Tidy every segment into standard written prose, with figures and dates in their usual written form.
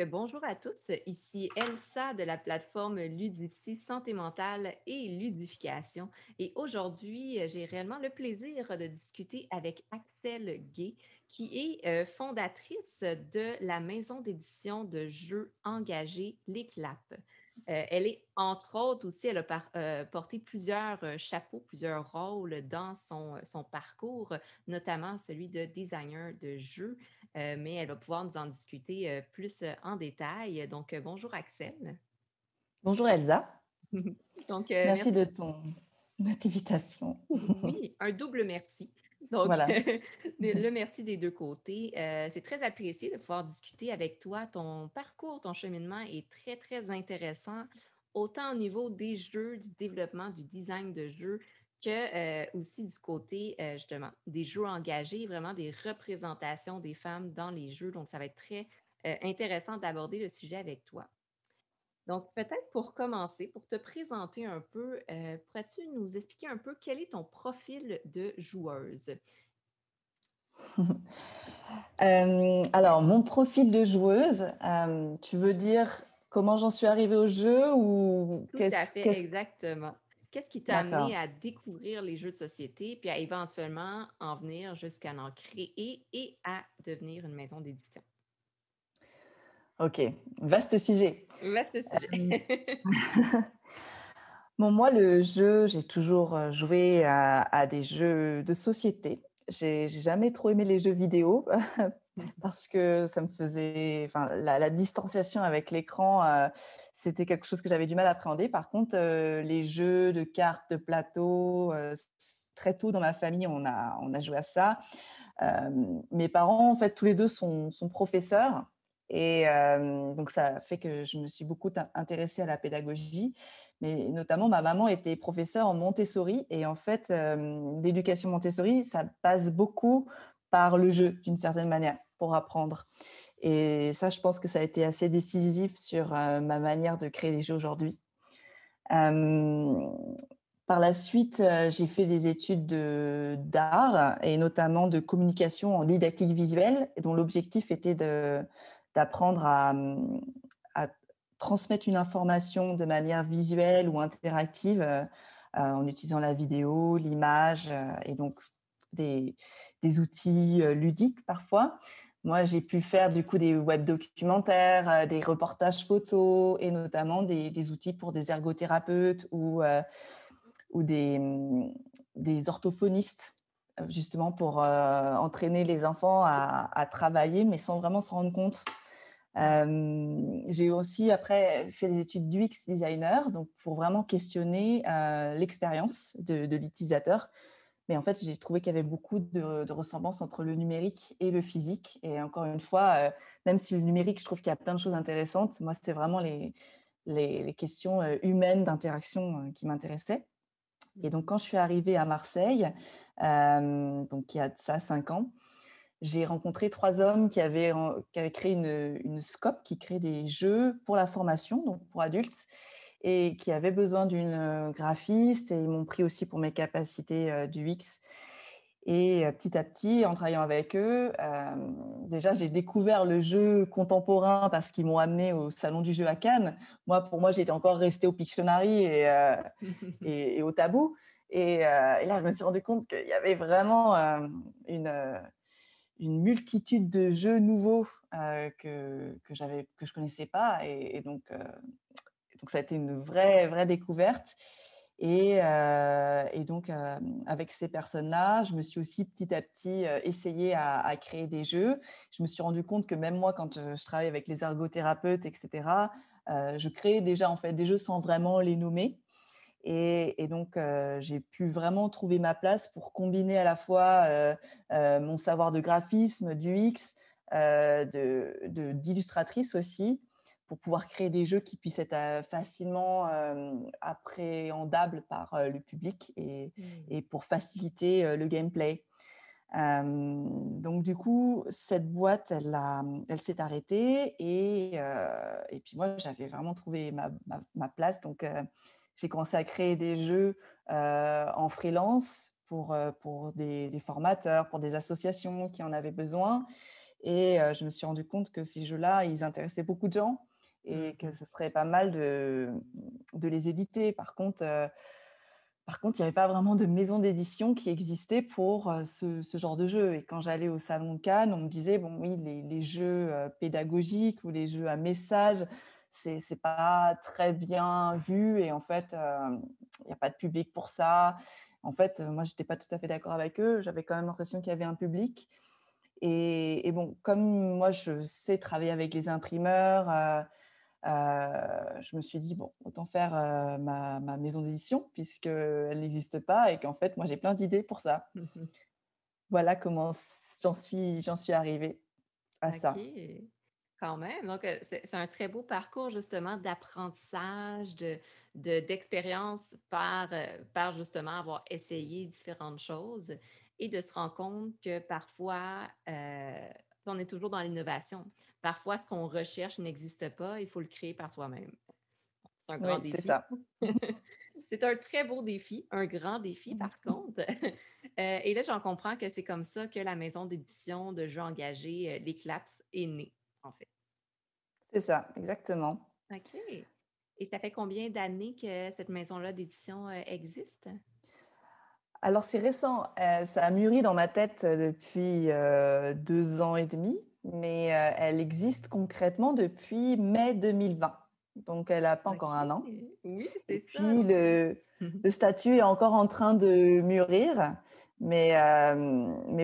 Bonjour à tous. Ici Elsa de la plateforme Ludipsy Santé mentale et ludification. Et aujourd'hui, j'ai réellement le plaisir de discuter avec Axel Gay, qui est fondatrice de la maison d'édition de jeux engagés Les Claps. Elle est, entre autres, aussi, elle a porté plusieurs chapeaux, plusieurs rôles dans son parcours, notamment celui de designer de jeux. Mais elle va pouvoir nous en discuter plus en détail. Bonjour Axel. Bonjour Elsa, merci Merci. de ton invitation. Oui, un double merci. Donc, Voilà. le merci des deux côtés. C'est très apprécié de pouvoir discuter avec toi. Ton parcours, ton cheminement est très, très intéressant, autant au niveau des jeux, du développement, du design de jeux, que aussi du côté, justement, des jeux engagés, vraiment des représentations des femmes dans les jeux. Donc, ça va être très intéressant d'aborder le sujet avec toi. Donc, peut-être pour commencer, pour te présenter un peu, pourrais-tu nous expliquer un peu quel est ton profil de joueuse? Alors, mon profil de joueuse, tu veux dire comment j'en suis arrivée au jeu ou Tout à fait, exactement. Qu'est-ce qui t'a amené D'accord, à découvrir les jeux de société, puis à éventuellement en venir jusqu'à en créer et à devenir une maison d'édition? ok, vaste sujet. Vaste sujet. Euh, Bon, moi, le jeu, j'ai toujours joué à des jeux de société. J'ai jamais trop aimé les jeux vidéo parce que ça me faisait, enfin, la distanciation avec l'écran, c'était quelque chose que j'avais du mal à appréhender. Par contre, les jeux de cartes, de plateau, très tôt dans ma famille, on a joué à ça. Mes parents, en fait, tous les deux sont professeurs. Et donc, ça fait que je me suis beaucoup intéressée à la pédagogie. Mais notamment, ma maman était professeure en Montessori. Et en fait, l'éducation Montessori, ça passe beaucoup par le jeu, d'une certaine manière, pour apprendre. Et ça, je pense que ça a été assez décisif sur ma manière de créer les jeux aujourd'hui. Euh, Par la suite, j'ai fait des études d'art et notamment de communication en didactique visuelle, dont l'objectif était d'apprendre à transmettre une information de manière visuelle ou interactive en utilisant la vidéo, l'image et donc des, des outils ludiques parfois. Moi, j'ai pu faire du coup des web documentaires, des reportages photos et notamment des outils pour des ergothérapeutes ou des orthophonistes, justement pour entraîner les enfants à travailler, mais sans vraiment se rendre compte. J'ai aussi après fait des études d'UX designer, donc pour vraiment questionner l'expérience de l'utilisateur. Mais en fait, j'ai trouvé qu'il y avait beaucoup de ressemblances entre le numérique et le physique. Et encore une fois, même si le numérique, je trouve qu'il y a plein de choses intéressantes, moi, c'était vraiment les questions humaines d'interaction qui m'intéressaient. Et donc, quand je suis arrivée à Marseille, donc il y a de ça 5 ans, j'ai rencontré 3 hommes qui avaient créé une SCOP qui crée des jeux pour la formation, donc pour adultes, et qui avaient besoin d'une graphiste. Et ils m'ont pris aussi pour mes capacités d'UX. Et petit à petit, en travaillant avec eux, déjà, j'ai découvert le jeu contemporain parce qu'ils m'ont amené au Salon du jeu à Cannes. Pour moi, j'étais encore restée au Pictionary et au tabou. Et là, je me suis rendu compte qu'il y avait vraiment une, euh, une multitude de jeux nouveaux que je connaissais pas. Donc, ça a été une vraie découverte. Et donc, avec ces personnes-là, je me suis aussi petit à petit essayée à créer des jeux. Je me suis rendu compte que même moi, quand je travaille avec les ergothérapeutes, etc., je créais déjà en fait des jeux sans vraiment les nommer. Et donc, j'ai pu vraiment trouver ma place pour combiner à la fois mon savoir de graphisme, d'UX, d'illustratrice aussi, pour pouvoir créer des jeux qui puissent être facilement appréhendables par le public et pour faciliter le gameplay. Donc du coup, cette boîte, elle s'est arrêtée et puis moi, j'avais vraiment trouvé ma place. Donc, j'ai commencé à créer des jeux en freelance pour des formateurs, pour des associations qui en avaient besoin. Et je me suis rendu compte que ces jeux-là, ils intéressaient beaucoup de gens et que Mhm. ce serait pas mal de les éditer. Par contre, il n'y avait pas vraiment de maison d'édition qui existait pour ce genre de jeu. Et quand j'allais au Salon de Cannes, on me disait, bon, oui, les jeux pédagogiques ou les jeux à message, c'est pas très bien vu. Et en fait, il n'y a pas de public pour ça. En fait, moi, je n'étais pas tout à fait d'accord avec eux. J'avais quand même l'impression qu'il y avait un public. Et bon, comme moi, je sais travailler avec les imprimeurs, je me suis dit, bon, autant faire ma maison d'édition puisqu'elle n'existe pas et qu'en fait, moi, j'ai plein d'idées pour ça. Voilà comment j'en suis arrivée à OK, ça. quand même. Donc, c'est un très beau parcours justement d'apprentissage, d'expérience par justement avoir essayé différentes choses et de se rendre compte que parfois, on est toujours dans l'innovation. Parfois, ce qu'on recherche n'existe pas, il faut le créer par soi-même. C'est un grand Oui, c'est défi. ça. C'est un très beau défi, un grand défi par contre. Et là, j'en comprends que c'est comme ça que la maison d'édition de jeux engagés, l'Éclapse, est née, en fait. C'est ça, exactement. OK. Et ça fait combien d'années que cette maison-là d'édition, existe? Alors, c'est récent. Ça a mûri dans ma tête depuis 2 ans et demi, mais elle existe concrètement depuis mai 2020. Donc, elle n'a pas encore OK. un an. Oui, Et c'est ça. puis, le statut est encore en train de mûrir. Mais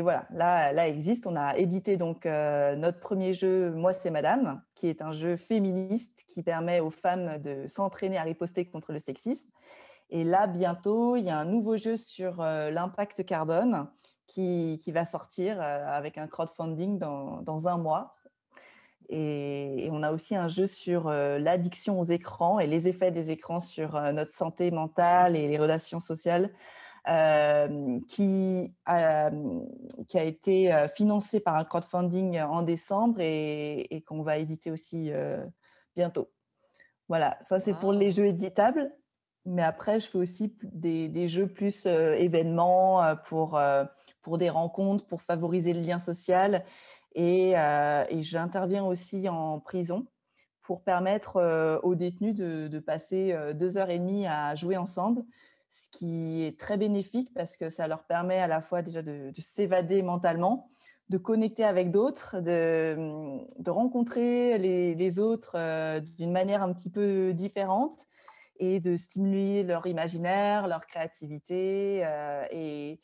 voilà, là, elle existe. On a édité donc notre premier jeu, Moi, c'est Madame, qui est un jeu féministe qui permet aux femmes de s'entraîner à riposter contre le sexisme. Et là, bientôt, il y a un nouveau jeu sur l'impact carbone qui va sortir avec un crowdfunding dans un mois. Et on a aussi un jeu sur l'addiction aux écrans et les effets des écrans sur notre santé mentale et les relations sociales, qui a été financé par un crowdfunding en décembre et qu'on va éditer aussi bientôt. Voilà, ça c'est pour les Wow! jeux éditables. Mais après, je fais aussi des jeux plus événements pour des rencontres, pour favoriser le lien social. Et j'interviens aussi en prison pour permettre aux détenus de passer 2 heures et demie à jouer ensemble, ce qui est très bénéfique parce que ça leur permet à la fois déjà de s'évader mentalement, de connecter avec d'autres, de rencontrer les autres d'une manière un petit peu différente et de stimuler leur imaginaire, leur créativité. Et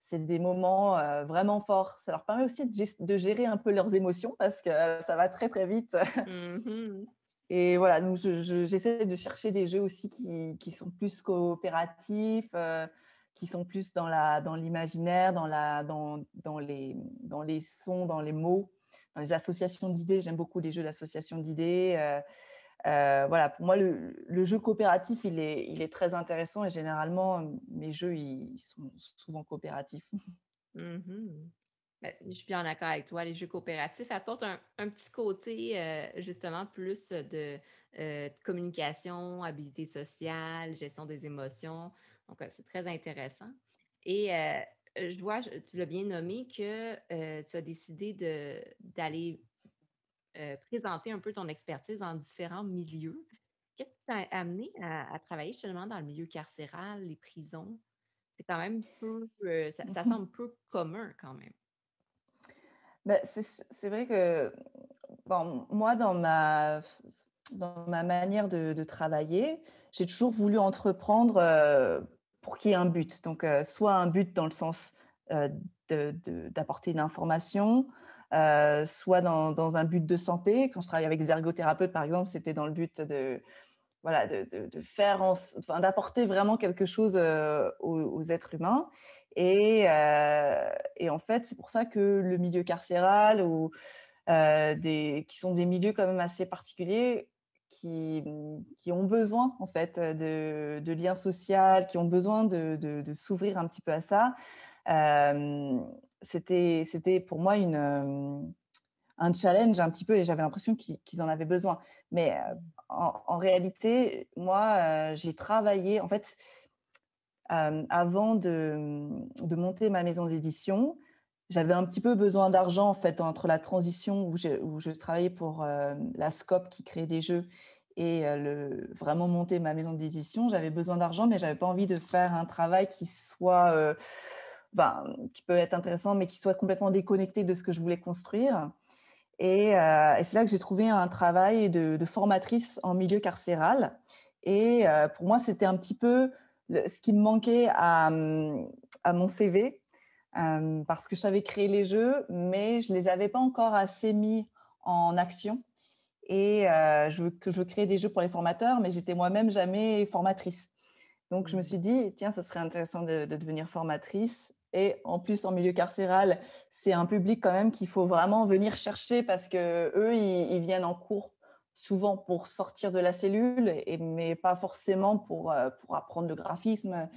c'est des moments vraiment forts. Ça leur permet aussi de gérer un peu leurs émotions parce que ça va très, très vite. Mmh. Et voilà, donc j'essaie de chercher des jeux aussi qui sont plus coopératifs, qui sont plus dans l'imaginaire, dans les sons, dans les mots, dans les associations d'idées. J'aime beaucoup les jeux d'association d'idées. Voilà, pour moi, le jeu coopératif, il est très intéressant et généralement, mes jeux, ils sont souvent coopératifs. Mmh. Je suis bien d'accord avec toi. Les jeux coopératifs apportent un petit côté, justement plus de communication, habileté sociale, gestion des émotions. Donc, c'est très intéressant et je vois, tu l'as bien nommé que, tu as décidé d'aller, présenter un peu ton expertise dans différents milieux. Qu'est-ce qui t'a amené à travailler justement dans le milieu carcéral, les prisons? C'est quand même peu, ça semble peu commun quand même. Bah, c'est vrai que bon, moi, dans ma manière de travailler, j'ai toujours voulu entreprendre pour qu'il y ait un but. Donc, soit un but dans le sens euh, d'apporter une information, soit dans un but de santé. Quand je travaille avec des ergothérapeutes, par exemple, c'était dans le but voilà, de faire enfin, d'apporter vraiment quelque chose aux êtres humains. Et en fait, c'est pour ça que le milieu carcéral qui sont des milieux quand même assez particuliers, qui ont besoin en fait de liens sociaux, qui ont besoin de s'ouvrir un petit peu à ça. Euh, c'était pour moi un challenge un petit peu et j'avais l'impression qu'ils en avaient besoin. Mais en réalité, moi, j'ai travaillé, en fait, avant de monter ma maison d'édition, j'avais un petit peu besoin d'argent en fait entre la transition où je travaillais pour la Scope qui crée des jeux et vraiment monter ma maison d'édition. J'avais besoin d'argent, mais j'avais pas envie de faire un travail qui soit, qui peut être intéressant, mais qui soit complètement déconnecté de ce que je voulais construire. Et c'est là que j'ai trouvé un travail de formatrice en milieu carcéral. Et pour moi, c'était un petit peu ce qui me manquait à mon CV, parce que je savais créer les jeux, mais je ne les avais pas encore assez mis en action. Et je veux créer des jeux pour les formateurs, mais j'étais moi-même jamais formatrice. Donc, je me Mmh. suis dit, tiens, ce serait intéressant de devenir formatrice. Et en plus, en milieu carcéral, c'est un public quand même qu'il faut vraiment venir chercher parce que eux, ils viennent en cours souvent pour sortir de la cellule, mais pas forcément pour apprendre le graphisme.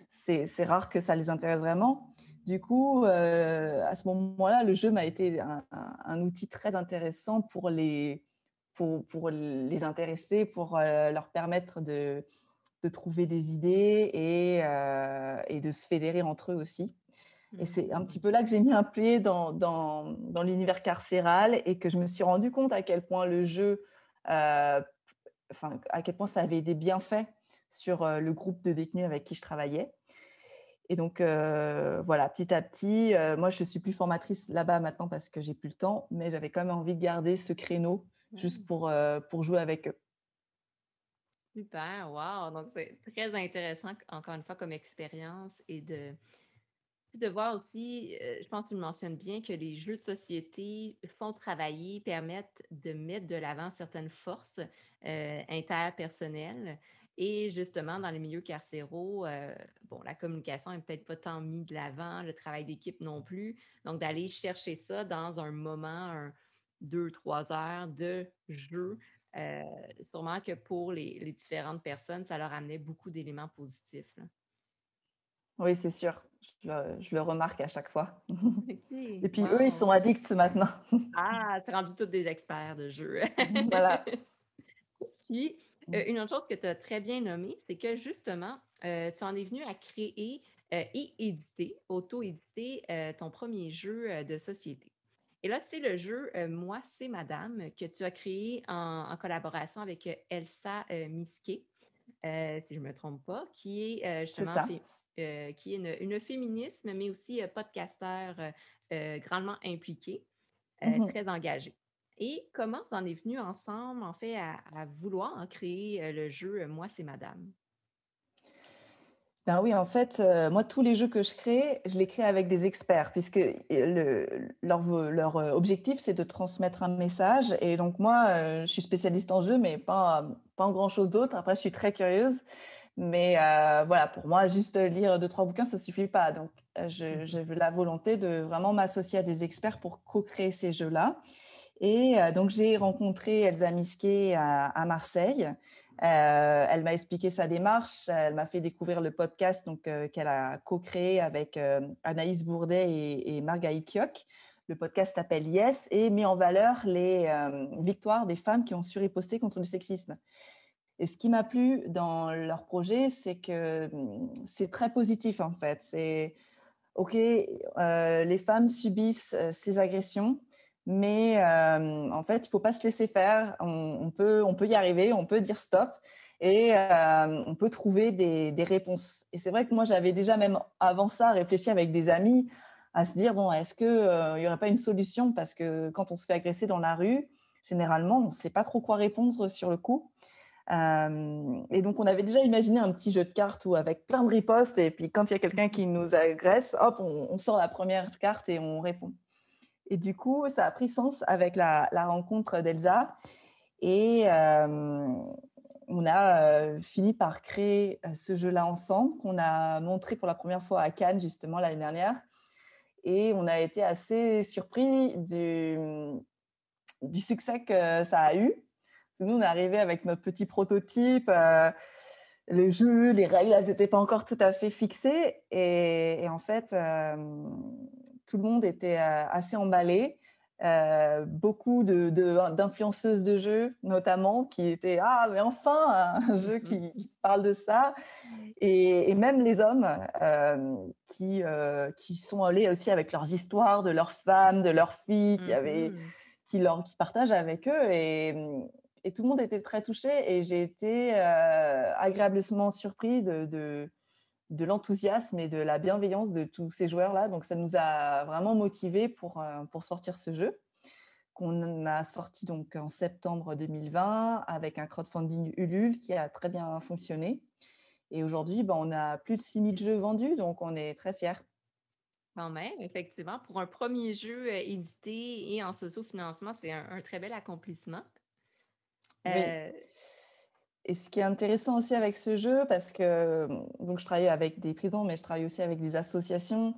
C'est rare que ça les intéresse vraiment. Du coup, à ce moment-là, le jeu m'a été un outil très intéressant pour les intéresser, pour leur permettre de trouver des idées et de se fédérer entre eux aussi. Et c'est un petit Mmh. peu là que j'ai mis un pied dans l'univers carcéral et que je me suis rendu compte à quel point le jeu, à quel point ça avait des bienfaits sur le groupe de détenus avec qui je travaillais. Et donc, voilà, petit à petit, moi, je ne suis plus formatrice là-bas maintenant parce que j'ai plus le temps, mais j'avais quand même envie de garder ce créneau juste Ouais. pour jouer avec eux. Super, wow! Donc, c'est très intéressant, encore une fois, comme expérience et de voir aussi, je pense que tu le mentionnes bien, que les jeux de société font travailler, permettent de mettre de l'avant certaines forces interpersonnelles. Et justement, dans les milieux carcéraux, bon, la communication est peut-être pas tant mise de l'avant, le travail d'équipe non plus. Donc, d'aller chercher ça dans un moment, 2, 3 heures de jeu, euh, sûrement que pour les différentes personnes, ça leur amenait beaucoup d'éléments positifs, là. Oui, c'est sûr. Je le remarque à chaque fois. OK, Et puis eux, ils wow! sont addicts maintenant. Ah, c'est rendu tous des experts de jeu. Voilà. Puis, une autre chose que tu as très bien nommée, c'est que justement, tu en es venu à créer, et éditer, auto-éditer, ton premier jeu, de société. Et là, c'est le jeu, Moi, c'est madame que tu as créé en collaboration avec, Elsa, Misquet, si je ne me trompe pas, qui est, C'est justement ça. qui est une féminisme, mais aussi, podcasteur, grandement impliquée. Mmh. Très engagé. Et comment vous en est venu ensemble, en fait, à vouloir en créer, le jeu, Moi, c'est madame? Ben oui, en fait, moi, tous les jeux que je crée, je les crée avec des experts puisque leur objectif, c'est de transmettre un message et donc moi, je suis spécialiste en jeu, mais pas en grand-chose d'autre. Après, je suis très curieuse, mais voilà, pour moi, juste lire deux trois bouquins, ça suffit pas. Donc, j'ai la volonté de vraiment m'associer à des experts pour co-créer ces jeux-là. Et donc, j'ai rencontré Elsa Misquet à Marseille. Elle m'a expliqué sa démarche. Elle m'a fait découvrir le podcast qu'elle a co-créé avec Anaïs Bourdet et Margaït Kioc. Le podcast s'appelle Yes et met en valeur les victoires des femmes qui ont su riposter contre le sexisme. Et ce qui m'a plu dans leur projet, c'est que c'est très positif en fait. C'est OK, les femmes subissent ces agressions, mais en fait, il ne faut pas se laisser faire. On peut y arriver, on peut dire stop et on peut trouver des réponses. Et c'est vrai que moi, j'avais déjà même avant ça réfléchi avec des amis à se dire, bon, est-ce qu'il n'y aurait pas une solution? Parce que quand on se fait agresser dans la rue, généralement, on ne sait pas trop quoi répondre sur le coup. Et donc, on avait déjà imaginé un petit jeu de cartes où avec plein de ripostes, et puis quand il y a quelqu'un qui nous agresse, hop, on sort la première carte et on répond. Et du coup, ça a pris sens avec la rencontre d'Elsa. Et on a fini par créer ce jeu-là ensemble, qu'on a montré pour la première fois à Cannes, justement, l'année dernière. Et on a été assez surpris du succès que ça a eu. Nous, on est arrivé avec notre petit prototype. Le jeu, les règles, elles n'étaient pas encore tout à fait fixées. Et en fait, tout le monde était assez emballé. beaucoup d'influenceuses de jeux, notamment, qui étaient: «Ah, mais enfin, un jeu qui parle de ça!» Et même les hommes qui sont allés aussi avec leurs histoires de leurs femmes, de leurs filles, Mhm. qui partagent avec eux. Et tout le monde était très touché. Et j'ai été agréablement surpris de l'enthousiasme et de la bienveillance de tous ces joueurs-là. Donc, ça nous a vraiment motivés pour sortir ce jeu qu'on a sorti donc en septembre 2020 avec un crowdfunding Ulule qui a très bien fonctionné. Et aujourd'hui, on a plus de 6 000 jeux vendus, donc on est très fiers. Quand même, effectivement, pour un premier jeu édité et en socio-financement, c'est un très bel accomplissement. Oui. Euh, Et ce qui est intéressant aussi avec ce jeu, parce que donc je travaille avec des prisons, mais je travaille aussi avec des associations.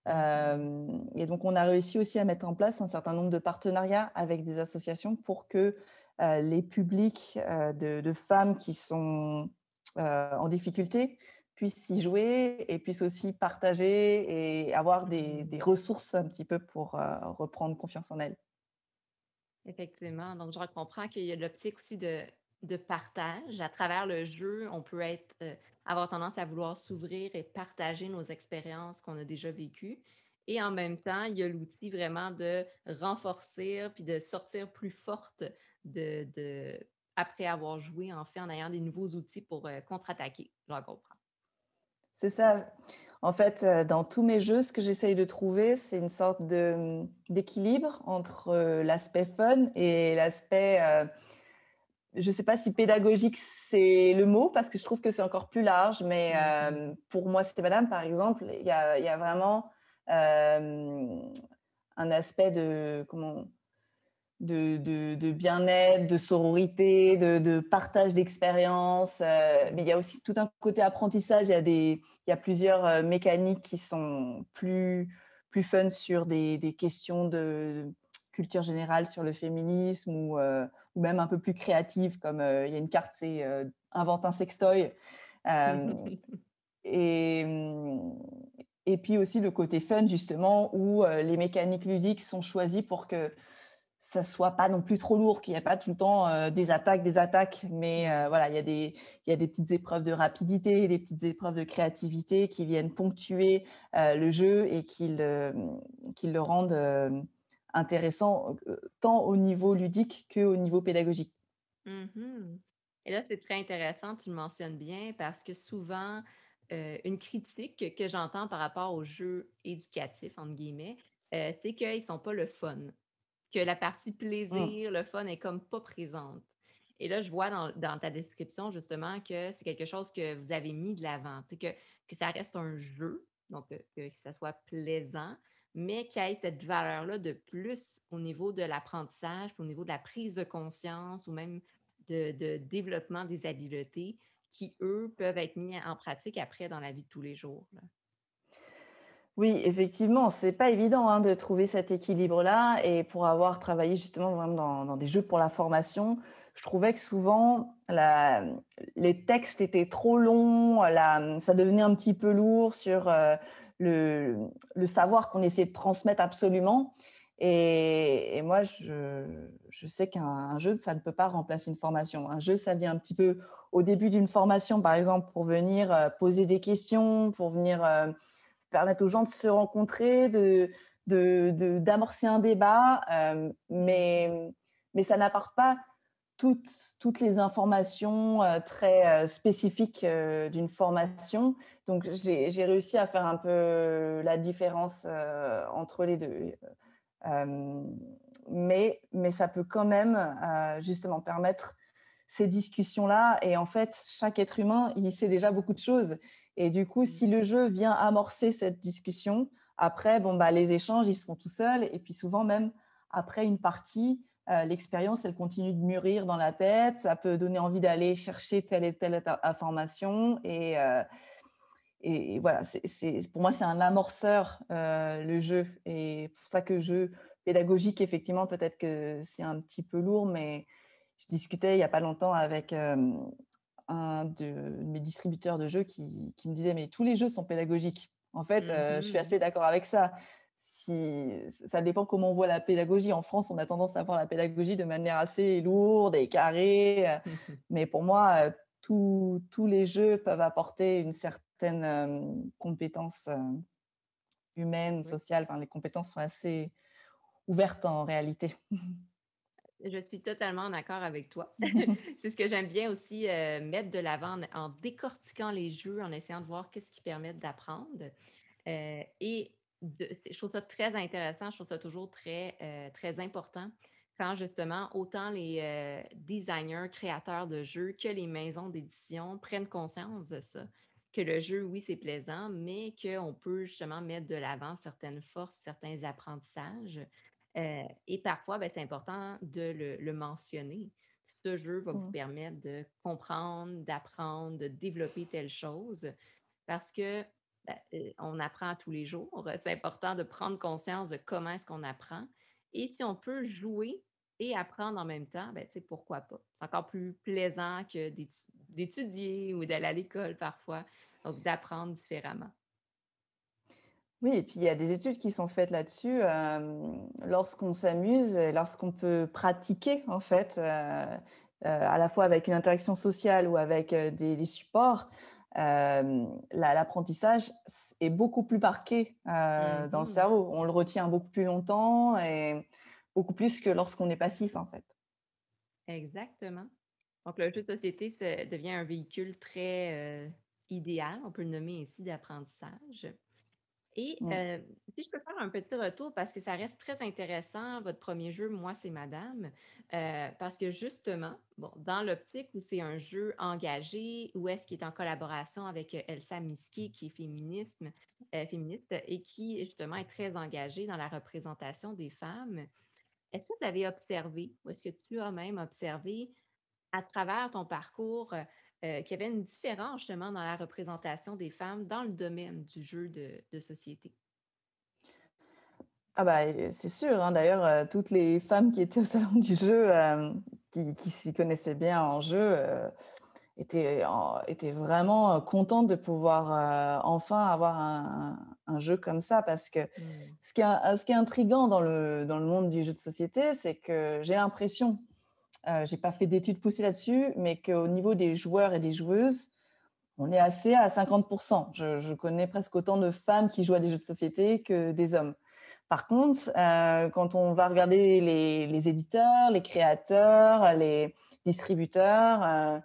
mhm. Et donc, on a réussi aussi à mettre en place un certain nombre de partenariats avec des associations pour que les publics de femmes qui sont en difficulté puissent y jouer et puissent aussi partager et avoir des Mhm. ressources un petit peu pour reprendre confiance en elles. Effectivement. Donc, je comprends qu'il y a l'optique aussi de partage. À travers le jeu, on peut avoir tendance à vouloir s'ouvrir et partager nos expériences qu'on a déjà vécues. Et en même temps, il y a l'outil vraiment de renforcer puis de sortir plus forte après avoir joué, en fait, en ayant des nouveaux outils pour contre-attaquer. J'en comprends. C'est ça. En fait, dans tous mes jeux, ce que j'essaye de trouver, c'est une sorte d'équilibre entre l'aspect fun et l'aspect, je ne sais pas si pédagogique, c'est le mot, parce que je trouve que c'est encore plus large, mais Mhm. pour moi, c'était madame, par exemple, il y a vraiment un aspect de bien-être, de sororité, de partage d'expériences. Mais il y a aussi tout un côté apprentissage. Il y a plusieurs mécaniques qui sont plus fun sur des questions de culture générale sur le féminisme ou même un peu plus créatives, comme il y a une carte, c'est invente un sextoy. Euh, et, hum, et puis aussi le côté fun, justement, où les mécaniques ludiques sont choisies pour que ça soit pas non plus trop lourd, qu'il n'y ait pas tout le temps des attaques, mais Mhm. voilà, il y a des petites épreuves de rapidité, des petites épreuves de créativité qui viennent ponctuer le jeu et qui le rendent intéressant tant au niveau ludique qu'au niveau pédagogique. Mhm. Et là, c'est très intéressant, tu le mentionnes bien, parce que souvent, une critique que j'entends par rapport aux jeux éducatifs, entre guillemets, c'est qu'ils ne sont pas le fun, que la partie Mm. plaisir, le fun est comme pas présente. Et là, je vois dans ta description justement que c'est quelque chose que vous avez mis de l'avant, tu sais, que ça reste un jeu, donc que ça soit plaisant, mais qu'il y ait cette valeur-là de plus au niveau de l'apprentissage, puis au niveau de la prise de conscience ou même de développement des habiletés qui, eux, peuvent être mis en pratique après dans la vie de tous les jours, là. Oui, effectivement, c'est pas évident hein, de trouver cet équilibre-là. Et pour avoir travaillé justement vraiment dans des jeux pour la formation, je trouvais que souvent les textes étaient trop longs, ça devenait un petit peu lourd sur le, le savoir qu'on essayait de transmettre absolument. Et moi, je sais qu'un jeu, ça ne peut pas remplacer une formation. Un jeu, ça vient un petit peu au début d'une formation, par exemple, pour venir poser des questions, pour venir permettre aux gens de se rencontrer, d'amorcer un débat, Mhm. mais ça n'apporte pas toutes les informations très spécifiques d'une formation. Donc, j'ai réussi à faire un peu la différence entre les deux. Euh, mais ça peut quand même justement permettre ces discussions-là. Et en fait, chaque être humain, il sait déjà beaucoup de choses. Et du coup, si le jeu vient amorcer cette discussion, après, les échanges, ils se font tout seuls. Et puis souvent, même après une partie, l'expérience, elle continue de mûrir dans la tête. Ça peut donner envie d'aller chercher telle et telle information. Et voilà, pour moi, c'est un amorceur, le jeu. Et pour ça que jeu pédagogique, effectivement, peut-être que c'est un petit peu lourd, mais je discutais il n'y a pas longtemps avec un de mes distributeurs de jeux qui me disait, mais tous les jeux sont pédagogiques. En fait, je suis Mhm. assez d'accord avec ça. ça dépend comment on voit la pédagogie. En France, on a tendance à voir la pédagogie de manière assez lourde et carrée. Mais pour moi, tous les jeux peuvent apporter une certaine compétence humaine, Oui. sociale. Enfin, les compétences sont assez ouvertes en réalité. Je suis totalement d'accord avec toi. C'est ce que j'aime bien aussi, mettre de l'avant en décortiquant les jeux, en essayant de voir qu'est-ce qui permet d'apprendre, et je trouve ça très intéressant, je trouve ça toujours très important quand justement autant les, designers, créateurs de jeux que les maisons d'édition prennent conscience de ça. Que le jeu, oui, c'est plaisant, mais qu'on peut justement mettre de l'avant certaines forces, certains apprentissages. Et parfois, ben, c'est important de le mentionner. Ce jeu va vous Mmh. permettre de comprendre, d'apprendre, de développer telle chose parce que ben, on apprend tous les jours. C'est important de prendre conscience de comment est-ce qu'on apprend. Et si on peut jouer et apprendre en même temps, ben, tu sais, pourquoi pas? C'est encore plus plaisant que d'étudier ou d'aller à l'école parfois. Donc, d'apprendre différemment. Oui, et puis il y a des études qui sont faites là-dessus. Lorsqu'on s'amuse et lorsqu'on peut pratiquer, en fait, à la fois avec une interaction sociale ou avec des supports, l'apprentissage est beaucoup plus marqué dans le Mhm. cerveau. On le retient beaucoup plus longtemps et beaucoup plus que lorsqu'on est passif, en fait. Exactement. Donc, le jeu de société devient un véhicule très idéal, on peut le nommer ainsi, d'apprentissage. Et Mm. si je peux faire un petit retour, parce que ça reste très intéressant, votre premier jeu, Moi, c'est Madame, parce que justement, bon, dans l'optique où c'est un jeu engagé, où est-ce qu'il est en collaboration avec Elsa Miski, qui est féministe et qui justement est très engagée dans la représentation des femmes, est-ce que vous avez observé, ou est-ce que tu as même observé à travers ton parcours, qu'il y avait une différence justement dans la représentation des femmes dans le domaine du jeu de société? Ah bah, c'est sûr, hein. D'ailleurs, toutes les femmes qui étaient au salon du jeu, qui s'y connaissaient bien en jeu, étaient vraiment, contentes de pouvoir, enfin avoir un jeu comme ça. Parce que Mmh. ce qui est intriguant dans le monde du jeu de société, c'est que j'ai l'impression, j'ai pas fait d'études poussées là-dessus, mais qu'au niveau des joueurs et des joueuses, on est assez à 50. Je connais presque autant de femmes qui jouent à des jeux de société que des hommes. Par contre, quand on va regarder les éditeurs, les créateurs, les distributeurs, là,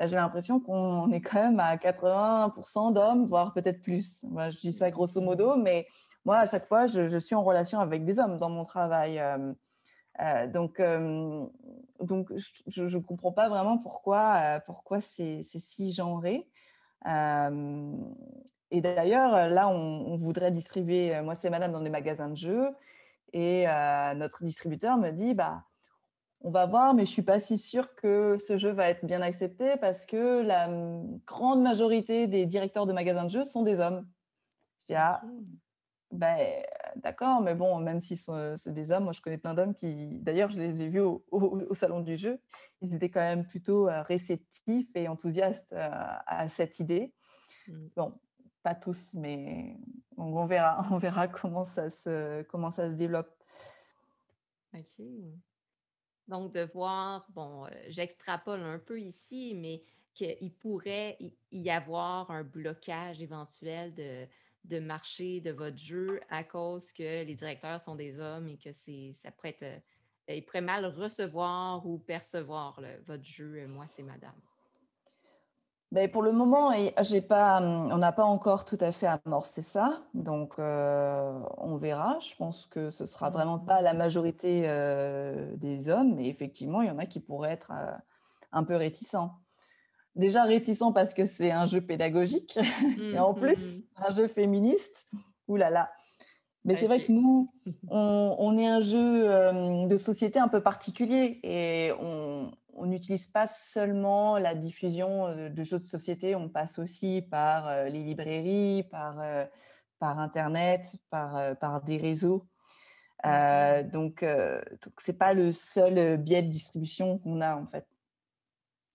j'ai l'impression qu'on est quand même à 80 d'hommes, voire peut-être plus. Moi, je dis ça grosso Mmh. modo, mais moi, à chaque fois, je suis en relation avec des hommes dans mon travail. Donc, je ne comprends pas vraiment pourquoi c'est si genré. Euh, et d'ailleurs, là, on voudrait distribuer Moi, c'est Madame dans des magasins de jeux. Et notre distributeur me dit, bah, on va voir, mais je suis pas si sûre que ce jeu va être bien accepté parce que la grande majorité des directeurs de magasins de jeux sont des hommes. Je dis, ah, OK. ben, d'accord, mais bon, même si c'est des hommes, moi je connais plein d'hommes qui, d'ailleurs, je les ai vus au salon du jeu, ils étaient quand même plutôt réceptifs et enthousiastes à cette idée. Mmh. Bon, pas tous, mais on verra, on verra comment ça se développe. OK. Donc de voir, bon, j'extrapole un peu ici, mais qu'il pourrait y avoir un blocage éventuel de marché de votre jeu à cause que les directeurs sont des hommes et que ça pourrait être, ils pourraient mal recevoir ou percevoir votre jeu, Moi, c'est Madame. Beh, pour le moment, j'ai pas, on n'a pas encore tout à fait amorcé ça, donc on verra. Je pense que ce sera vraiment pas Mhm. la majorité, des hommes, mais effectivement, il y en a qui pourraient être, un peu réticents. Déjà réticents parce que c'est un jeu pédagogique et en plus, Mhm. un jeu féministe. Ouh là là! Mais c'est vrai que OK. nous, on est un jeu de société un peu particulier et on n'utilise pas seulement la diffusion de jeux de société, on passe aussi par les librairies, par Internet, par des réseaux. Mhm. Donc c'est pas le seul biais de distribution qu'on a en fait.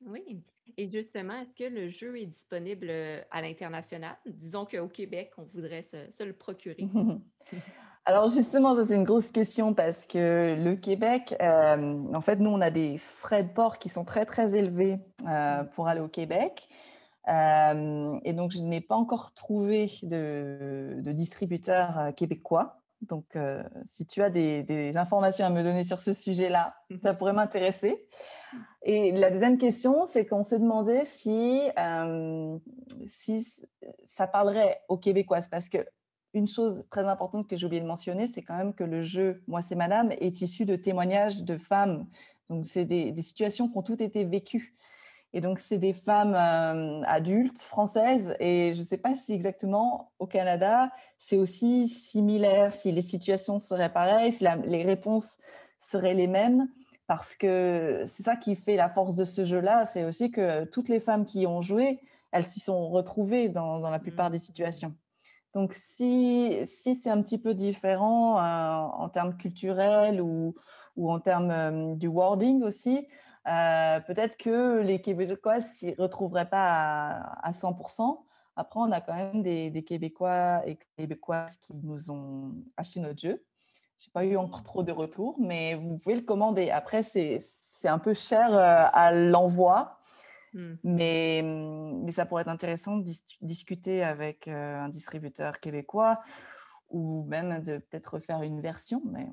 Oui. Et justement, est-ce que le jeu est disponible à l'international? Disons qu'au Québec, on voudrait se le procurer. Alors justement, ça c'est une grosse question parce que le Québec, en fait, nous, on a des frais de port qui sont très, très élevés Mmh. pour aller au Québec. Et donc, je n'ai pas encore trouvé de distributeur québécois. Donc, si tu as des informations à me donner sur ce sujet-là, ça pourrait m'intéresser. Et la deuxième question, c'est qu'on s'est demandé si ça parlerait aux Québécoises. Parce que une chose très importante que j'ai oublié de mentionner, c'est quand même que le jeu Moi, c'est Madame est issu de témoignages de femmes. Donc, c'est des situations qui ont toutes été vécues. Et donc, c'est des femmes adultes françaises. Et je ne sais pas si exactement au Canada, c'est aussi similaire, si les situations seraient pareilles, si les réponses seraient les mêmes. Parce que c'est ça qui fait la force de ce jeu-là, c'est aussi que toutes les femmes qui y ont joué, elles s'y sont retrouvées dans la plupart des Mmh. situations. Donc, si c'est un petit peu différent en termes culturels ou en termes du wording aussi, peut-être que les Québécois s'y retrouveraient pas à 100%. Après, on a quand même des Québécois et Québécoises qui nous ont acheté notre jeu. J'ai pas eu encore OK. trop de retours, mais vous pouvez le commander. Après, c'est un peu cher à l'envoi. Mmh. Mais ça pourrait être intéressant de discuter avec un distributeur québécois ou même de peut-être refaire une version, mais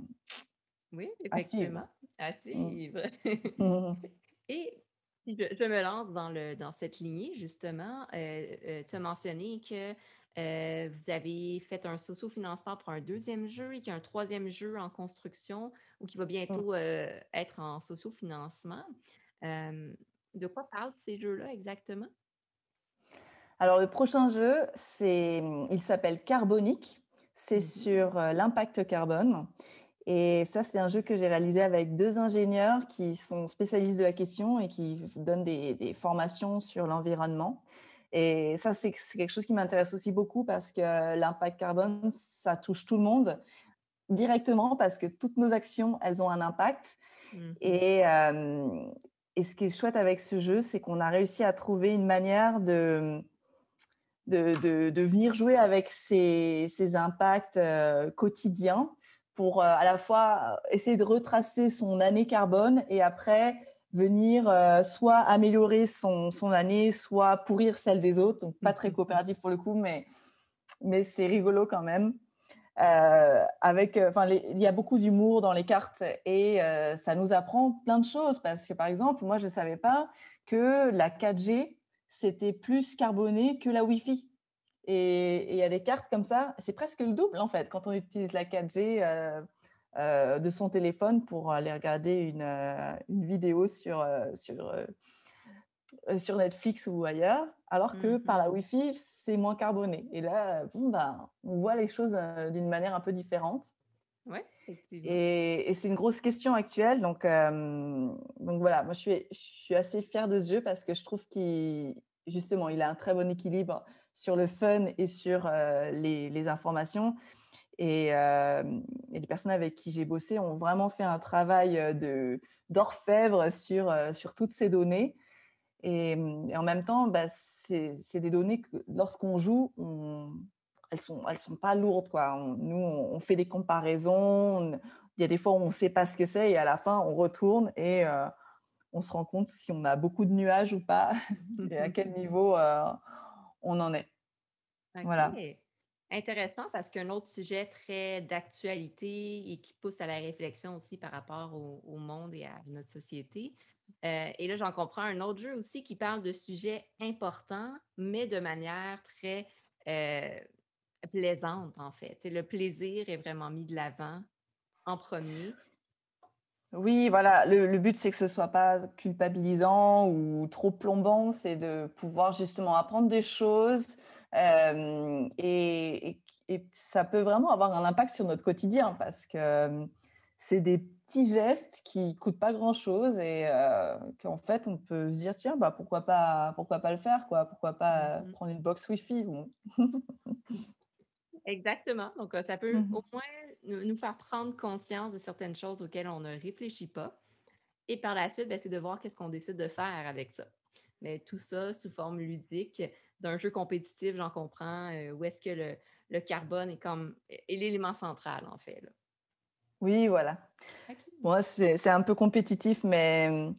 Oui, à suivre. effectivement, à Mm. suivre. Mhm. Et si je me lance dans cette lignée, justement, tu as mentionné que vous avez fait un socio-financement pour un deuxième jeu et qu'il y a un troisième jeu en construction ou qui va Mm. bientôt être en socio-financement. Euh, de quoi parlent ces jeux-là exactement? Alors le prochain jeu, il s'appelle Carbonique. C'est Mhm. sur l'impact carbone. Et ça, c'est un jeu que j'ai réalisé avec deux ingénieurs qui sont spécialistes de la question et qui donnent des formations sur l'environnement. Et ça, c'est quelque chose qui m'intéresse aussi beaucoup parce que l'impact carbone, ça touche tout le monde directement parce que toutes nos actions, elles ont un impact. Mhm. Et, euh, et ce qui est chouette avec ce jeu, c'est qu'on a réussi à trouver une manière de venir jouer avec ces impacts quotidiens pour à la fois essayer de retracer son année carbone et après venir soit améliorer son année, soit pourrir celle des autres. Donc, pas très coopératif pour le coup, mais c'est rigolo quand même. Il y a beaucoup d'humour dans les cartes et ça nous apprend plein de choses parce que, par exemple, moi, je ne savais pas que la 4G, c'était plus carboné que la Wi-Fi. Et il y a des cartes comme ça, c'est presque le double en fait, quand on utilise la 4G de son téléphone pour aller regarder une vidéo sur Netflix ou ailleurs, alors que par Mhm. la Wi-Fi, c'est moins carboné. Et là, bon, ben, on voit les choses d'une manière un peu différente. Oui, effectivement. Et c'est une grosse question actuelle. Donc voilà, moi je suis assez fière de ce jeu parce que je trouve justement, il a un très bon équilibre sur le fun et sur les informations. Et les personnes avec qui j'ai bossé ont vraiment fait un travail d'orfèvre sur toutes ces données. Et en même temps, bah, c'est des données que lorsqu'on joue, elles sont pas lourdes, quoi. On fait des comparaisons. Il y a des fois où on ne sait pas ce que c'est et à la fin, on retourne et on se rend compte si on a beaucoup de nuages ou pas et à quel niveau on en est. Voilà. OK. Intéressant parce qu'un autre sujet très d'actualité et qui pousse à la réflexion aussi par rapport au monde et à notre société. Et là, j'en comprends un autre jeu aussi qui parle de sujets importants, mais de manière très euh, plaisante, en fait. Tu sais, le plaisir est vraiment mis de l'avant en premier. Oui, voilà, le but, c'est que ce soit pas culpabilisant ou trop plombant, c'est de pouvoir justement apprendre des choses et ça peut vraiment avoir un impact sur notre quotidien parce que c'est des petits gestes qui coûtent pas grand-chose et qu'en fait, on peut se dire, tiens, bah, pourquoi pas le faire, quoi, pourquoi pas Mhm. prendre une box Wi-Fi. Bon. Exactement. Donc, ça peut Mhm. au moins nous faire prendre conscience de certaines choses auxquelles on ne réfléchit pas. Et par la suite, ben, c'est de voir qu'est-ce qu'on décide de faire avec ça. Mais tout ça sous forme ludique. d'un jeu compétitif, j'en comprends, où est-ce que le carbone est comme est l'élément central, en fait, là. Oui, voilà. OK. Moi, c'est un peu compétitif, mais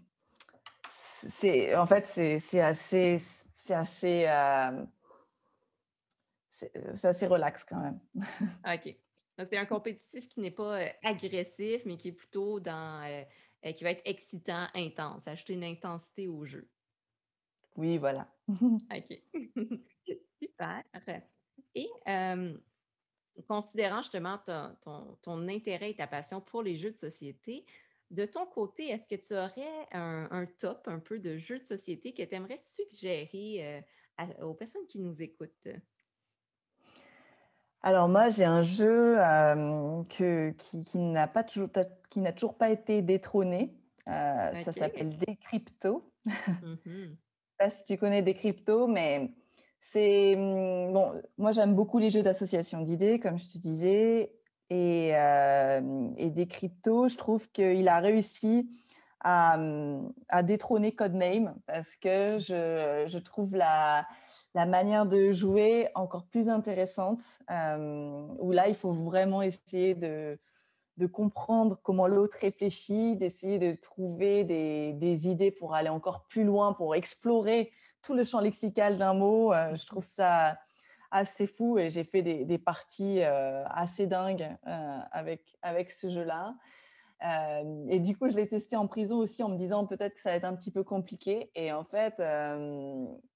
c'est en fait, c'est assez, c'est assez relax quand même. OK. Donc c'est un compétitif qui n'est pas, agressif, mais qui est plutôt qui va être excitant, intense, ajouter une intensité au jeu. Oui, voilà. OK. Super. Et considérant justement ton intérêt et ta passion pour les jeux de société, de ton côté, est-ce que tu aurais un top un peu de jeux de société que tu aimerais suggérer, aux personnes qui nous écoutent? Alors moi, j'ai un jeu, qui n'a toujours pas été détrôné. Ça OK. s'appelle Decrypto. Mmh. Sais pas si tu connais Decrypto, mais c'est, bon, moi j'aime beaucoup les jeux d'association d'idées, comme je te disais, et Decrypto, je trouve qu'il a réussi à détrôner Codename parce que je trouve la manière de jouer encore plus intéressante, où là, il faut vraiment essayer de comprendre comment l'autre réfléchit, d'essayer de trouver des idées pour aller encore plus loin, pour explorer tout le champ lexical d'un mot. Je trouve ça assez fou et j'ai fait des parties assez dingues avec ce jeu-là. Et du coup, je l'ai testé en prison aussi en me disant peut-être que ça va être un petit peu compliqué. Et en fait,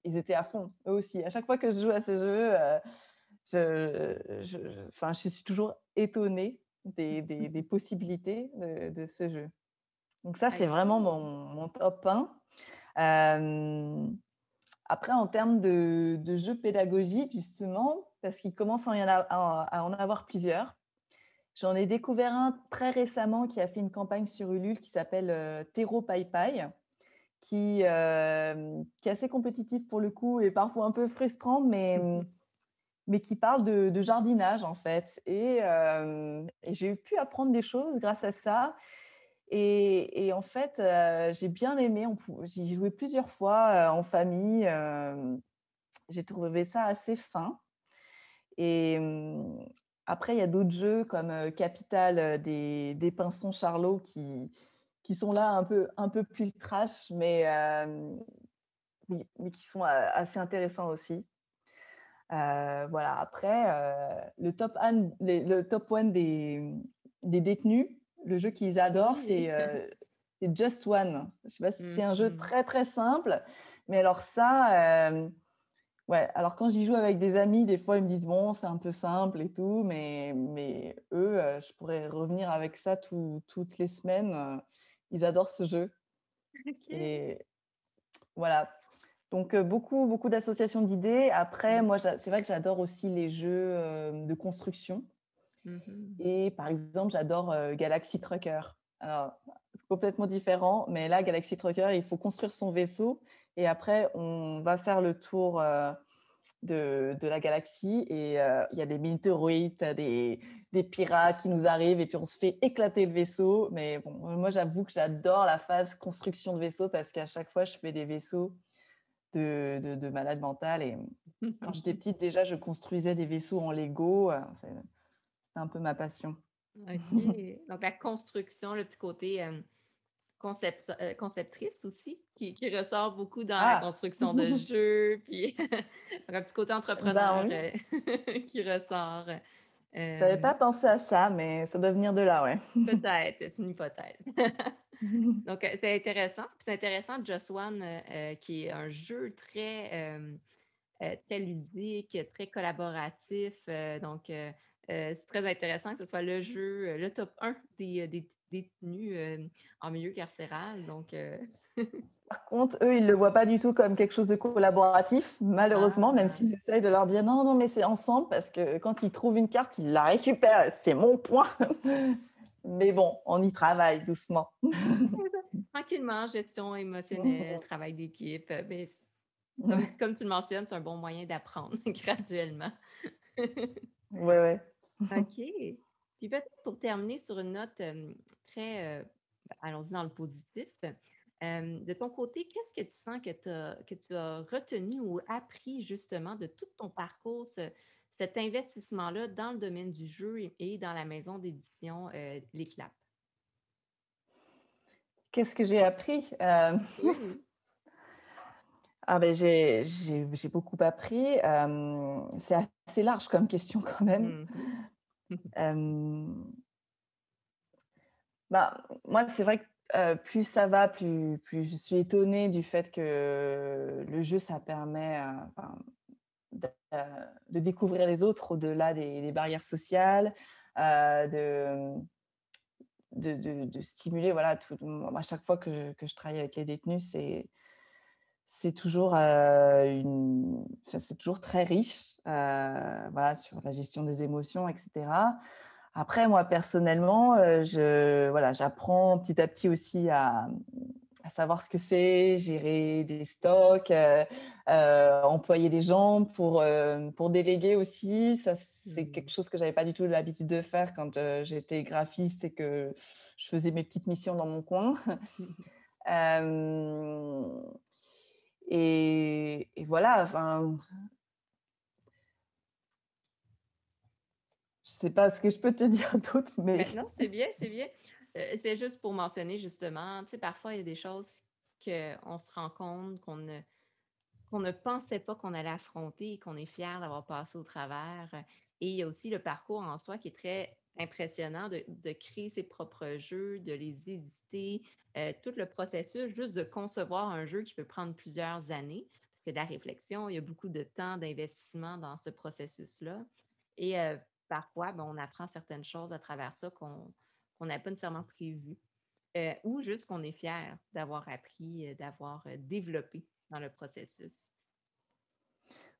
ils étaient à fond, eux aussi. À chaque fois que je joue à ce jeu, enfin, je suis toujours étonnée des possibilités de ce jeu. Donc ça, c'est vraiment OK. mon top 1. Après, en termes de jeux pédagogiques, justement, parce qu'il commence à en avoir plusieurs, j'en ai découvert un très récemment qui a fait une campagne sur Ulule qui s'appelle Tero Pai Pai, qui est assez compétitif pour le coup et parfois un peu frustrant, mais qui parle de jardinage en fait. Et j'ai pu apprendre des choses grâce à ça. Et en fait, j'ai bien aimé. J'y joué plusieurs fois en famille. J'ai trouvé ça assez fin. Et après, il y a d'autres jeux comme Capital des Pinsons Charlot qui sont là un peu plus trash, mais qui sont assez intéressants aussi. Voilà. Après, le top one des détenus, le jeu qu'ils adorent, Oui. c'est Just One. Je ne sais pas si c'est un jeu Mmh. très, très simple, mais alors ça, ouais, alors quand j'y joue avec des amis, des fois, ils me disent: «Bon, c'est un peu simple et tout», mais eux, je pourrais revenir avec ça toutes les semaines. Ils adorent ce jeu OK. et voilà. Donc beaucoup d'associations d'idées. Après, Mmh. moi, c'est vrai que j'adore aussi les jeux, de construction Mmh. et par exemple, j'adore, Galaxy Trucker. Alors, c'est complètement différent, mais là, Galaxy Trucker, il faut construire son vaisseau et après on va faire le tour, de la galaxie et il y a des météorites, des pirates qui nous arrivent et puis on se fait éclater le vaisseau. Mais bon, moi, j'avoue que j'adore la phase construction de vaisseau parce qu'à chaque fois, je fais des vaisseaux de malade mental. Et quand j'étais petite, déjà, je construisais des vaisseaux en Lego. C'était un peu ma passion. OK. Donc la construction, le petit côté, conceptrice aussi, qui ressort beaucoup dans la Ah, construction de jeux, puis donc un petit côté ben entrepreneur, oui, qui ressort, j'avais pas hem, pensé à ça, mais ça doit venir de là, ouais. peut-être, c'est une hypothèse. Donc, c'est intéressant. Puis c'est intéressant Just One, qui est un jeu très ludique, très collaboratif, c'est très intéressant que ce soit le jeu, le top un des détenus, en milieu carcéral Par contre, eux, ils ne le voient pas du tout comme quelque chose de collaboratif, malheureusement, même ah! si j'essaye de leur dire non, non, mais c'est ensemble, parce que quand ils trouvent une carte, ils la récupèrent, c'est mon point. Mais bon, on y travaille doucement. Tranquillement, gestion émotionnelle, travail d'équipe, mais c comme tu le mentionnes, c'est un bon moyen d'apprendre graduellement. Ouais, ouais. OK. Puis peut-être pour terminer sur une note, très, allons-y dans le positif. De ton côté, qu'est-ce que tu sens que tu as retenu ou appris justement de tout ton parcours, cet investissement-là dans le domaine du jeu et dans la maison d'édition, Les Claps? Qu'est-ce que j'ai appris? Oui, oui. Ah ben j'ai beaucoup appris, c'est assez large comme question quand même. Mmh mh. Hem, Bah, moi, c'est vrai que, plus ça va, plus je suis étonnée du fait que le jeu, ça permet, enfin, de de découvrir les autres au-delà des barrières sociales, de de stimuler, voilà, tout à chaque fois que je travaille avec les détenus, c'est toujours, enfin, c'est toujours très riche, voilà, sur la gestion des émotions et cetera. Après, moi, personnellement, voilà, j'apprends petit à petit aussi à savoir ce que c'est, gérer des stocks, employer des gens pour déléguer aussi. Ça, c'est quelque Mmh. chose que j'avais pas du tout l'habitude de faire quand, j'étais graphiste et que je faisais mes petites missions dans mon coin. Hem et voilà, enfin, je sais pas ce que je peux te dire d'autre, mais Ben non, c'est bien, c'est bien. C'est juste pour mentionner justement, tu sais, parfois il y a des choses qu'on se rend compte qu'on ne pensait pas qu'on allait affronter et qu'on est fier d'avoir passé au travers. Et il y a aussi le parcours en soi qui est très impressionnant de créer ses propres jeux, de les éditer, tout le processus juste de concevoir un jeu qui peut prendre plusieurs années, parce que de la réflexion, il y a beaucoup de temps d'investissement dans ce processus-là. Et parfois, ben, on apprend certaines choses à travers ça qu'on n'avait pas nécessairement prévues. Ou juste qu'on est fier d'avoir appris, d'avoir développé dans le processus.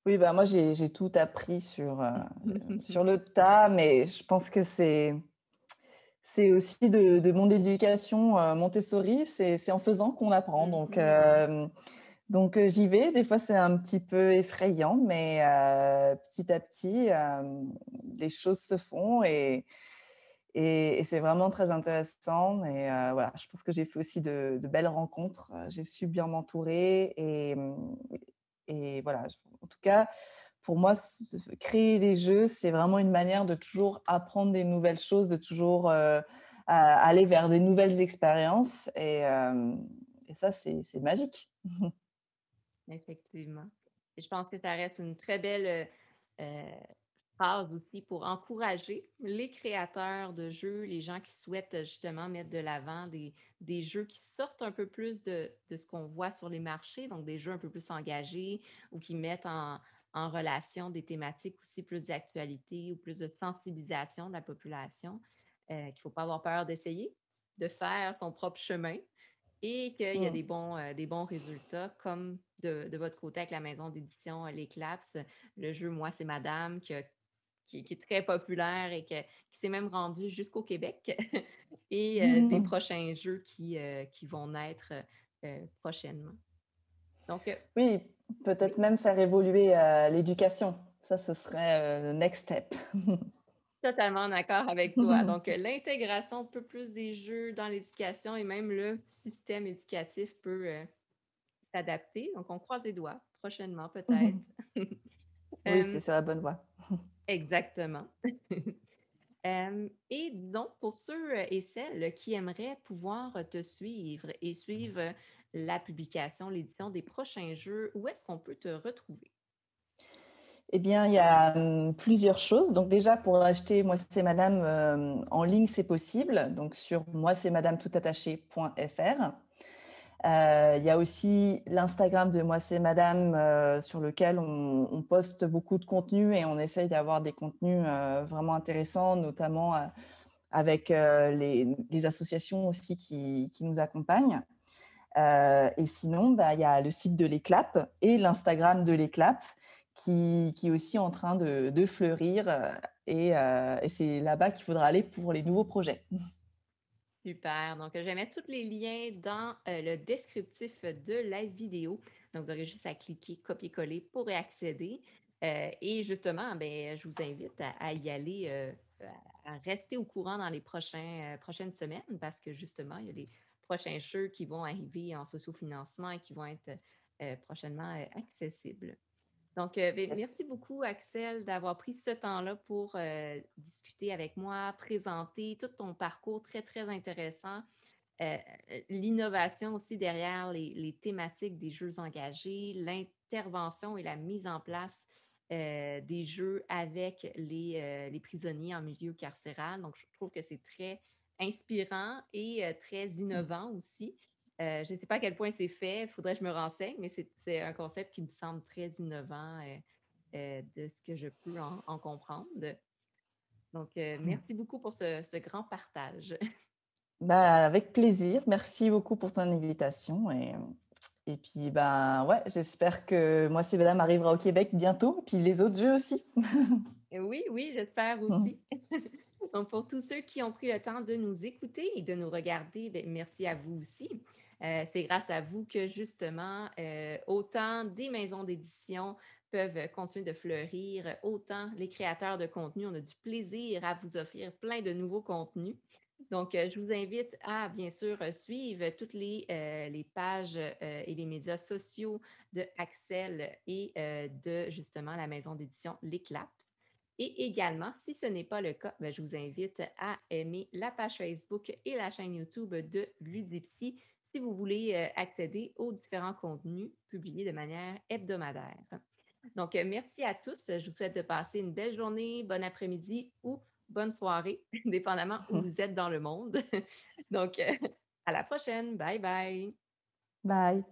oui, bah, moi, j'ai tout appris sur le tas, mais je pense que c'est aussi de mon éducation, Montessori, c'est en faisant qu'on apprend, Mhm. donc j'y vais. Des fois, c'est un petit peu effrayant, mais petit à petit, les choses se font et c'est vraiment très intéressant et voilà, je pense que j'ai fait aussi de belles rencontres. J'ai su bien m'entourer et voilà, en tout cas, pour moi, créer des jeux, c'est vraiment une manière de toujours apprendre des nouvelles choses, de toujours, aller vers des nouvelles expériences et ça, c'est magique. Effectivement. Et je pense que ça reste une très belle, phrase aussi pour encourager les créateurs de jeux, les gens qui souhaitent, justement mettre de l'avant des jeux qui sortent un peu plus de ce qu'on voit sur les marchés, donc des jeux un peu plus engagés ou qui mettent en relation des thématiques aussi plus d'actualité ou plus de sensibilisation de la population, qu'il ne faut pas avoir peur d'essayer, de faire son propre chemin. Et qu'il y a Mmh. des bons résultats, comme de votre côté avec la maison d'édition, Les Claps, le jeu Moi, c'est madame qui est très populaire et qui s'est même rendu jusqu'au Québec et des prochains jeux qui vont naître, prochainement. Donc, Oui, oui, peut-être même faire évoluer, l'éducation. Ça, ce serait, le next step. totalement d'accord avec toi. Donc, l'intégration un peu plus des jeux dans l'éducation et même le système éducatif peut, s'adapter. Donc, on croise les doigts, prochainement peut-être. Oui, c'est sur la bonne voie. Exactement. Et donc, pour ceux et celles qui aimeraient pouvoir te suivre et suivre la publication, l'édition des prochains jeux, où est-ce qu'on peut te retrouver? Eh bien, il y a, plusieurs choses. Donc déjà, pour acheter Moi c'est madame, en ligne, c'est possible, donc sur moi c'est madame toutattaché.fr. Il y a aussi l'Instagram de Moi c'est madame, sur lequel on poste beaucoup de contenu et on essaye d'avoir des contenus, vraiment intéressants, notamment, avec, les associations aussi qui nous accompagnent. Et sinon, bah, il y a le site de l'Éclap et l'Instagram de l'Éclap qui est aussi en train de fleurir, et c'est là-bas qu'il faudra aller pour les nouveaux projets. Super. Donc, je vais mettre tous les liens dans le descriptif de la vidéo. Donc, vous aurez juste à cliquer copier-coller pour y accéder. Et justement, ben, je vous invite à y aller, à rester au courant dans les prochaines semaines parce que justement, il y a les prochains jeux qui vont arriver en sociofinancement et qui vont être prochainement accessibles. Donc, ben, Yes. merci beaucoup, Axel, d'avoir pris ce temps-là pour discuter avec moi, présenter tout ton parcours très, très intéressant. Euh, L'innovation aussi derrière les thématiques des jeux engagés, l'intervention et la mise en place des jeux avec les prisonniers en milieu carcéral. Donc, je trouve que c'est très inspirant et très innovant aussi. Je ne sais pas à quel point c'est fait, il faudrait que je me renseigne, mais c'est un concept qui me semble très innovant de ce que je peux en comprendre. Donc, merci beaucoup pour ce grand partage. Bah, avec plaisir. Merci beaucoup pour ton invitation. Et puis, ben, ouais, j'espère que moi, c'est Madame arrivera au Québec bientôt. Puis les autres jeux aussi. Oui, oui, j'espère aussi. Donc, pour tous ceux qui ont pris le temps de nous écouter et de nous regarder, bien, merci à vous aussi. C'est grâce à vous que justement, autant des maisons d'édition peuvent continuer de fleurir, autant les créateurs de contenu, on a du plaisir à vous offrir plein de nouveaux contenus. Donc, je vous invite à, bien sûr, suivre toutes les pages et les médias sociaux de Axel et de justement la maison d'édition L'Éclat. Et également, si ce n'est pas le cas, ben, je vous invite à aimer la page Facebook et la chaîne YouTube de Ludipsy si vous voulez accéder aux différents contenus publiés de manière hebdomadaire. Donc, merci à tous. Je vous souhaite de passer une belle journée, bon après-midi ou bonne soirée, dépendamment où vous êtes dans le monde. Donc, à la prochaine. Bye bye. Bye.